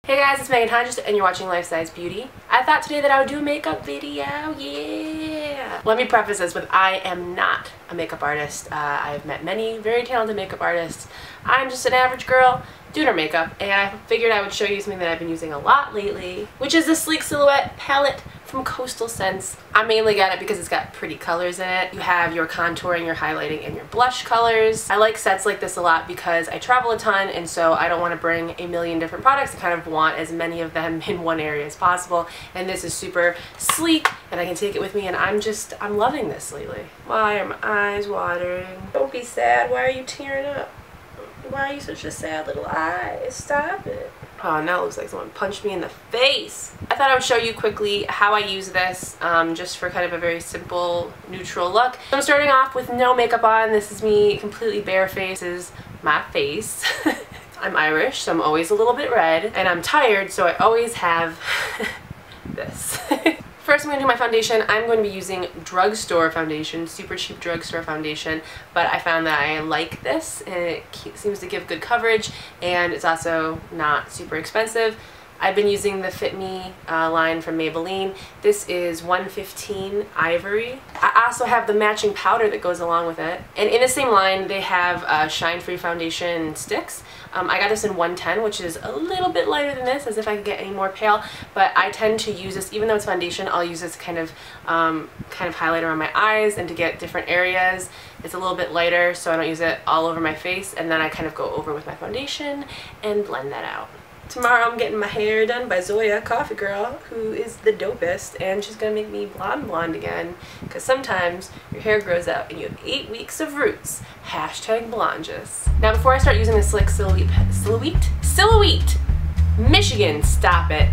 Hey guys, it's Meghan Tonjes and you're watching Life Size Beauty. I thought today that I would do a makeup video, yeah! Let me preface this with I am not a makeup artist. I've met many very talented makeup artists. I'm just an average girl doing her makeup, and I figured I would show you something that I've been using a lot lately, which is the Sleek Silhouette palette from Coastal Scents. I mainly got it because it's got pretty colors in it. You have your contouring, your highlighting, and your blush colors. I like sets like this a lot because I travel a ton, and so I don't want to bring a million different products. I kind of want as many of them in one area as possible, and this is super sleek, and I can take it with me, and I'm loving this lately. Why are my eyes watering? Don't be sad. Why are you tearing up? Why are you such a sad little eye? Stop it. Oh, now it looks like someone punched me in the face. I thought I would show you quickly how I use this, just for kind of a very simple, neutral look. So I'm starting off with no makeup on. This is me completely barefaced. This is my face. I'm Irish, so I'm always a little bit red, and I'm tired, so I always have this. First, I'm going to do my foundation. I'm going to be using drugstore foundation, super cheap drugstore foundation, but I found that I like this, and it seems to give good coverage, and it's also not super expensive. I've been using the Fit Me line from Maybelline. This is 115 Ivory. I also have the matching powder that goes along with it. And in the same line, they have Shine Free Foundation sticks. I got this in 110, which is a little bit lighter than this, as if I could get any more pale. But I tend to use this, even though it's foundation, I'll use this kind of highlighter on my eyes and to get different areas. It's a little bit lighter, so I don't use it all over my face. And then I kind of go over with my foundation and blend that out. Tomorrow I'm getting my hair done by Zoya, Coffee Girl, who is the dopest, and she's gonna make me blonde again, because sometimes your hair grows out and you have 8 weeks of roots. Hashtag blonges. Now before I start using the Slick Silhouette, Michigan, stop it.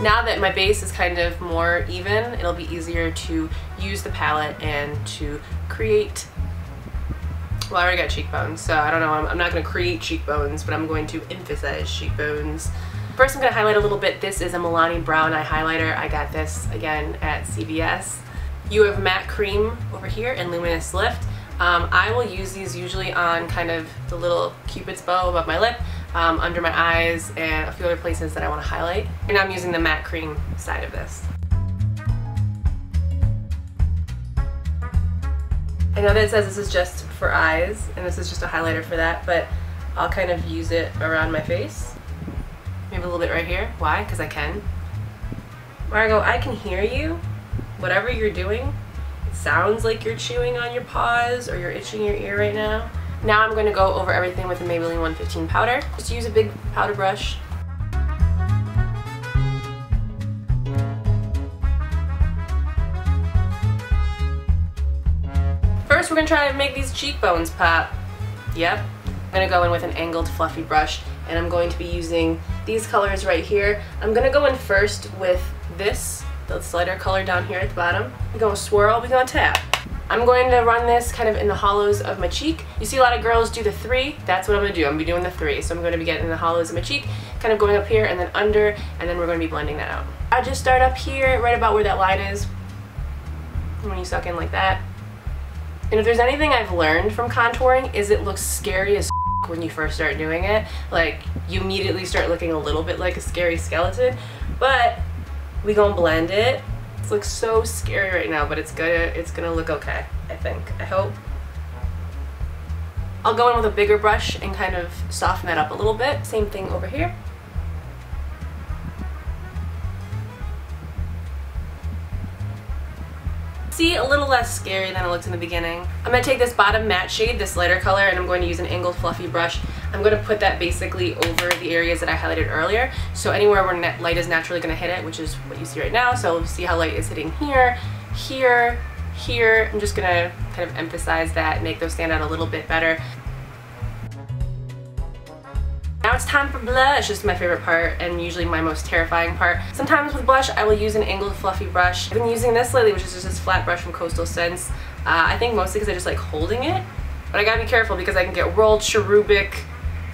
Now that my base is kind of more even, it'll be easier to use the palette and to create, well, I already got cheekbones, so I don't know, I'm not going to create cheekbones, but I'm going to emphasize cheekbones. First I'm going to highlight a little bit. This is a Milani brown eye highlighter. I got this again at CVS. You have matte cream over here and luminous lift. I will use these usually on kind of the little cupid's bow above my lip, under my eyes, and a few other places that I want to highlight. And I'm using the matte cream side of this. I know that it says this is just for eyes, and this is just a highlighter for that, but I'll kind of use it around my face. Maybe a little bit right here. Why? Because I can. Margot, I can hear you. Whatever you're doing, it sounds like you're chewing on your paws or you're itching your ear right now. Now I'm going to go over everything with the Maybelline 115 powder. Just use a big powder brush. First we're going to try to make these cheekbones pop. Yep. I'm going to go in with an angled fluffy brush, and I'm going to be using these colors right here. I'm going to go in first with this, the lighter color down here at the bottom. We're going to swirl, we're going to tap. I'm going to run this kind of in the hollows of my cheek. You see a lot of girls do the 3. That's what I'm going to do. I'm going to be doing the 3. So I'm going to be getting in the hollows of my cheek, kind of going up here and then under, and then we're going to be blending that out. I just start up here, right about where that line is, when you suck in like that. And if there's anything I've learned from contouring, is it looks scary as when you first start doing it. Like, you immediately start looking a little bit like a scary skeleton, but we gonna blend it. It looks so scary right now, but it's gonna look okay, I think. I hope. I'll go in with a bigger brush and kind of soften that up a little bit. Same thing over here. See, a little less scary than it looks in the beginning. I'm going to take this bottom matte shade, this lighter color, and I'm going to use an angled fluffy brush. I'm going to put that basically over the areas that I highlighted earlier. So anywhere where light is naturally going to hit it, which is what you see right now. So see how light is hitting here, here, here. I'm just going to kind of emphasize that and make those stand out a little bit better. Now it's time for blush. This is my favorite part and usually my most terrifying part. Sometimes with blush I will use an angled fluffy brush. I've been using this lately, which is just this flat brush from Coastal Scents. I think mostly because I just like holding it, but I gotta be careful because I can get rolled, cherubic,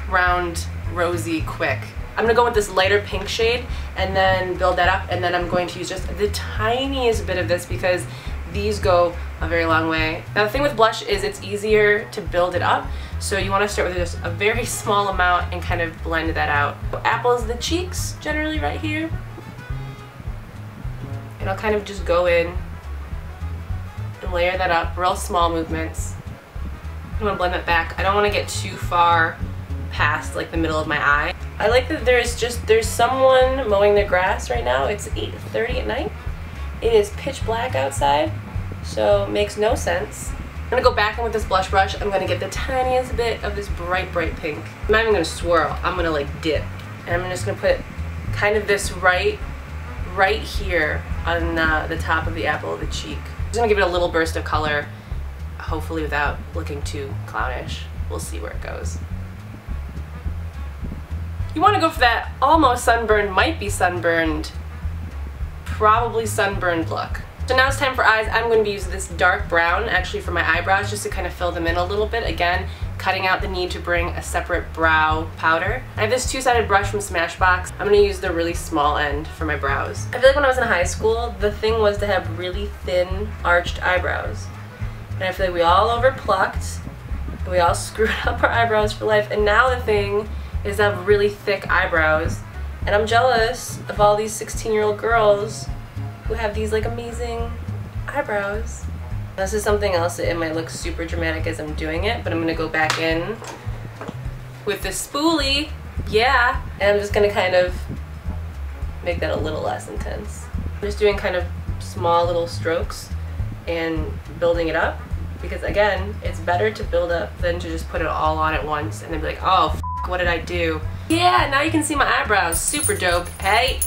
round, rosy quick. I'm gonna go with this lighter pink shade and then build that up, and then I'm going to use just the tiniest bit of this because these go a very long way. Now the thing with blush is it's easier to build it up, so you want to start with just a very small amount and kind of blend that out. Apples the cheeks, generally right here. And I'll kind of just go in and layer that up, real small movements. I'm gonna blend that back. I don't want to get too far past like the middle of my eye. I like that there's someone mowing their grass right now. It's 8:30 at night. It is pitch black outside, so it makes no sense. I'm gonna go back in with this blush brush. I'm gonna get the tiniest bit of this bright pink. I'm not even gonna swirl, I'm gonna like dip. And I'm just gonna put kind of this right here on the top of the apple of the cheek. I'm just gonna give it a little burst of color, hopefully without looking too clownish. We'll see where it goes. You wanna go for that almost sunburned, might be sunburned, probably sunburned look. So now it's time for eyes. I'm going to be using this dark brown actually for my eyebrows just to kind of fill them in a little bit. Again, cutting out the need to bring a separate brow powder. I have this two-sided brush from Smashbox. I'm going to use the really small end for my brows. I feel like when I was in high school, the thing was to have really thin arched eyebrows. And I feel like we all overplucked, and we all screwed up our eyebrows for life, and now the thing is to have really thick eyebrows. And I'm jealous of all these 16-year-old girls who have these like amazing eyebrows. This is something else that it might look super dramatic as I'm doing it, but I'm gonna go back in with this spoolie, yeah, and I'm just gonna kind of make that a little less intense. I'm just doing kind of small little strokes and building it up because again, it's better to build up than to just put it all on at once and then be like, oh, f what did I do? Yeah, now you can see my eyebrows, super dope. Hey,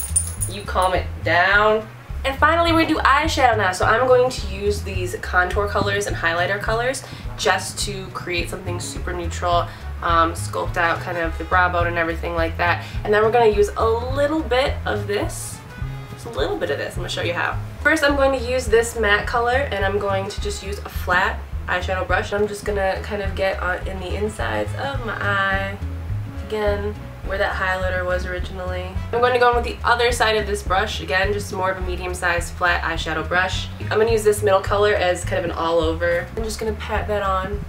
you calm it down. And finally we're gonna do eyeshadow now. So I'm going to use these contour colors and highlighter colors just to create something super neutral, sculpt out kind of the brow bone and everything like that. And then we're gonna use a little bit of this, just a little bit of this. I'm gonna show you how. First I'm going to use this matte color and I'm going to just use a flat eyeshadow brush. I'm just gonna kind of get in the insides of my eye, again, where that highlighter was originally. I'm going to go in with the other side of this brush, again just more of a medium-sized flat eyeshadow brush. I'm going to use this middle color as kind of an all-over. I'm just going to pat that on.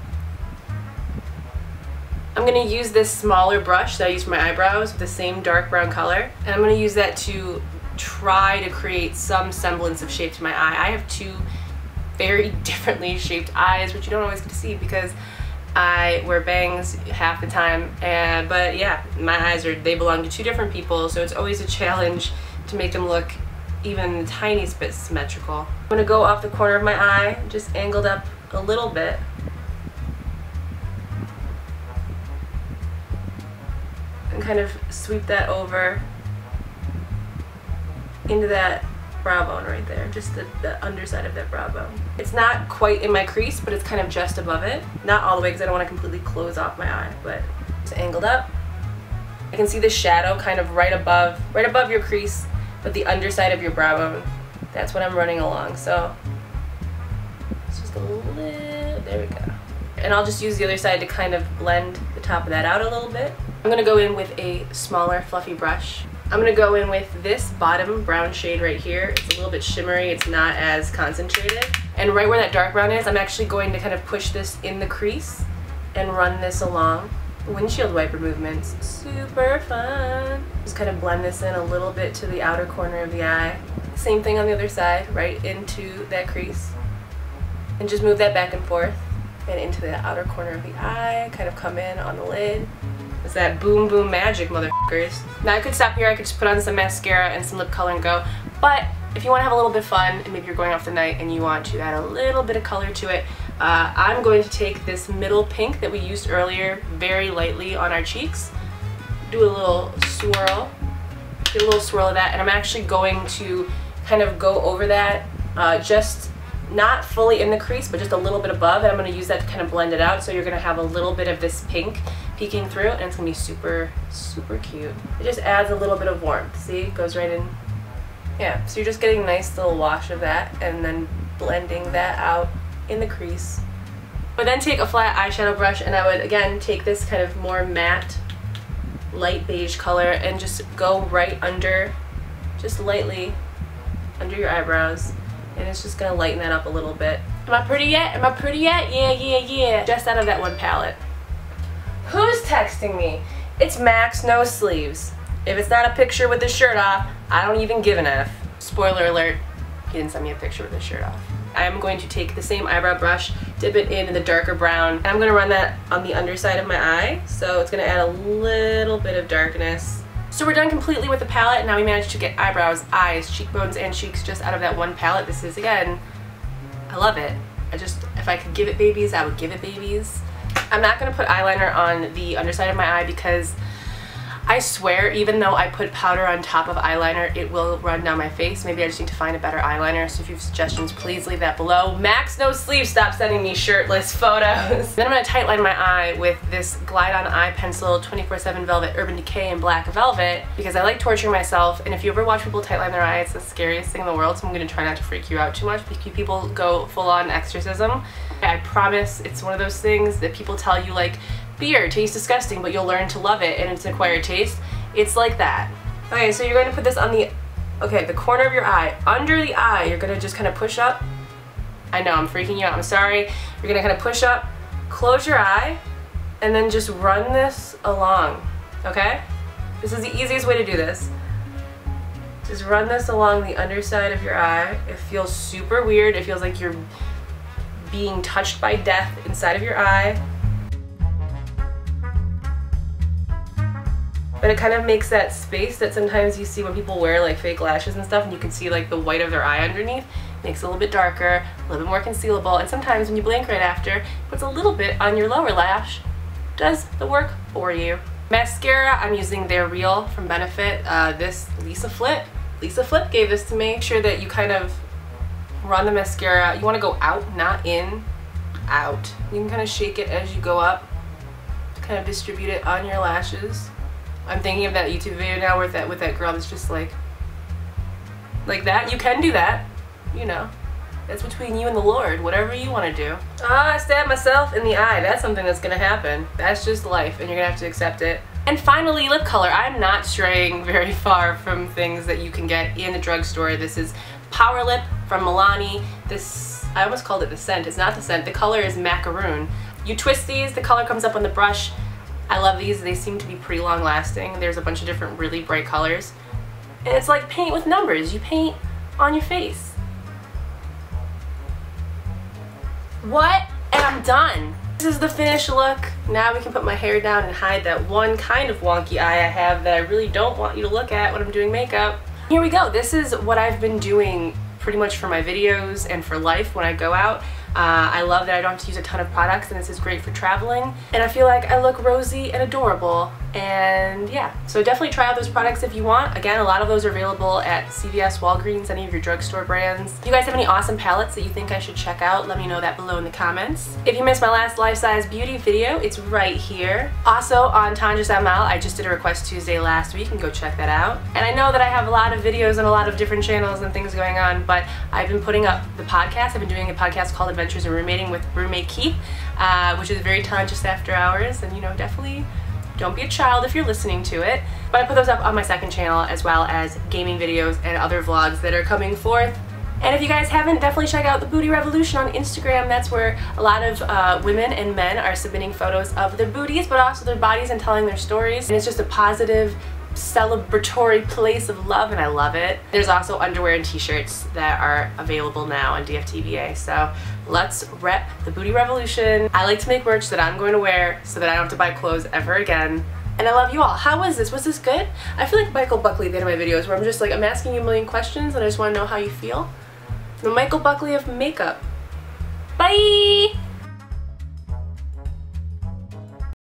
I'm going to use this smaller brush that I use for my eyebrows with the same dark brown color, and I'm going to use that to try to create some semblance of shape to my eye. I have two very differently shaped eyes, which you don't always get to see because I wear bangs half the time, but yeah, my eyes they belong to two different people, so it's always a challenge to make them look even the tiniest bit symmetrical. I'm going to go off the corner of my eye, just angled up a little bit. And kind of sweep that over into that brow bone right there, just the underside of that brow bone. It's not quite in my crease, but it's kind of just above it. Not all the way because I don't want to completely close off my eye, but it's angled up. I can see the shadow kind of right above your crease, but the underside of your brow bone. That's what I'm running along, so it's just a little, there we go. And I'll just use the other side to kind of blend the top of that out a little bit. I'm gonna go in with a smaller fluffy brush. I'm going to go in with this bottom brown shade right here. It's a little bit shimmery, it's not as concentrated. And right where that dark brown is, I'm actually going to kind of push this in the crease and run this along. Windshield wiper movements, super fun. Just kind of blend this in a little bit to the outer corner of the eye. Same thing on the other side, right into that crease. And just move that back and forth and into the outer corner of the eye, kind of come in on the lid. It's that boom boom magic, motherfuckers. Now I could stop here, I could just put on some mascara and some lip color and go, but if you want to have a little bit of fun and maybe you're going off the night and you want to add a little bit of color to it, I'm going to take this middle pink that we used earlier very lightly on our cheeks, do a little swirl, get a little swirl of that, and I'm actually going to kind of go over that, just not fully in the crease, but just a little bit above, and I'm going to use that to kind of blend it out, so you're going to have a little bit of this pink peeking through, and it's gonna be super, super cute. It just adds a little bit of warmth. See, it goes right in. Yeah, so you're just getting a nice little wash of that and then blending that out in the crease. But then take a flat eyeshadow brush, and I would again take this kind of more matte, light beige color and just go right under, just lightly under your eyebrows, and it's just gonna lighten that up a little bit. Am I pretty yet? Am I pretty yet? Yeah, yeah, yeah. Just out of that one palette. Who's texting me? It's Max No Sleeves. If it's not a picture with the shirt off, I don't even give an F. Spoiler alert, he didn't send me a picture with his shirt off. I am going to take the same eyebrow brush, dip it in the darker brown, and I'm going to run that on the underside of my eye, so it's going to add a little bit of darkness. So we're done completely with the palette, and now we managed to get eyebrows, eyes, cheekbones, and cheeks just out of that one palette. This is, again, I love it. If I could give it babies, I would give it babies. I'm not going to put eyeliner on the underside of my eye because I swear, even though I put powder on top of eyeliner, it will run down my face. Maybe I just need to find a better eyeliner, so if you have suggestions, please leave that below. Max No Sleeves, stop sending me shirtless photos. Then I'm going to tightline my eye with this Glide On Eye Pencil 24/7 Velvet Urban Decay in Black Velvet, because I like torturing myself, and if you ever watch people tightline their eye, it's the scariest thing in the world, so I'm going to try not to freak you out too much, because people go full-on exorcism. I promise it's one of those things that people tell you, like, beer tastes disgusting, but you'll learn to love it and it's an acquired taste. It's like that. Okay, so you're going to put this on the corner of your eye. Under the eye, you're going to just kind of push up. I know, I'm freaking you out, I'm sorry. You're going to kind of push up, close your eye, and then just run this along, okay? This is the easiest way to do this. Just run this along the underside of your eye. It feels super weird. It feels like you're being touched by death inside of your eye. But it kind of makes that space that sometimes you see when people wear like fake lashes and stuff, and you can see like the white of their eye underneath. Makes it a little bit darker, a little bit more concealable, and sometimes when you blink right after, it puts a little bit on your lower lash. Does the work for you. Mascara, I'm using their Real from Benefit. This Lisa Flip gave this to me. Make sure that you kind of run the mascara. You want to go out, not in, out. You can kind of shake it as you go up to kind of distribute it on your lashes. I'm thinking of that YouTube video now with that girl that's just like that. You can do that, you know. That's between you and the Lord, whatever you want to do. Ah, I stabbed myself in the eye. That's something that's gonna happen. That's just life, and you're gonna have to accept it. And finally, lip color. I'm not straying very far from things that you can get in the drugstore. This is Powerlip from Milani. This, I almost called it the scent. It's not the scent. The color is Macaroon. You twist these, the color comes up on the brush. I love these. They seem to be pretty long lasting. There's a bunch of different really bright colors. And it's like paint with numbers. You paint on your face. What? And I'm done. This is the finished look. Now we can put my hair down and hide that one kind of wonky eye I have that I really don't want you to look at when I'm doing makeup. Here we go. This is what I've been doing pretty much for my videos and for life when I go out. I love that I don't have to use a ton of products, and this is great for traveling. And I feel like I look rosy and adorable. And yeah, so definitely try out those products if you want. Again, a lot of those are available at CVS, Walgreens, any of your drugstore brands. If you guys have any awesome palettes that you think I should check out, let me know that below in the comments. If you missed my last Life Size Beauty video, it's right here. Also on Tonjes ML, I just did a Request Tuesday last week, and go check that out. And I know that I have a lot of videos on a lot of different channels and things going on, but I've been putting up the podcast. I've been doing a podcast called Adventures in Roommating with roommate Keith, which is very Tonjes after hours, and you know, definitely don't be a child if you're listening to it. But I put those up on my second channel, as well as gaming videos and other vlogs that are coming forth. And if you guys haven't, definitely check out the Booty Revolution on Instagram. That's where a lot of women and men are submitting photos of their booties, but also their bodies, and telling their stories. And it's just a positive, celebratory place of love, and I love it. There's also underwear and t-shirts that are available now on DFTBA, so let's rep the Booty Revolution. I like to make merch that I'm going to wear so that I don't have to buy clothes ever again. And I love you all. How was this? Was this good? I feel like Michael Buckley at the end of my videos, where I'm just like, I'm asking you a million questions and I just want to know how you feel. The Michael Buckley of makeup. Bye!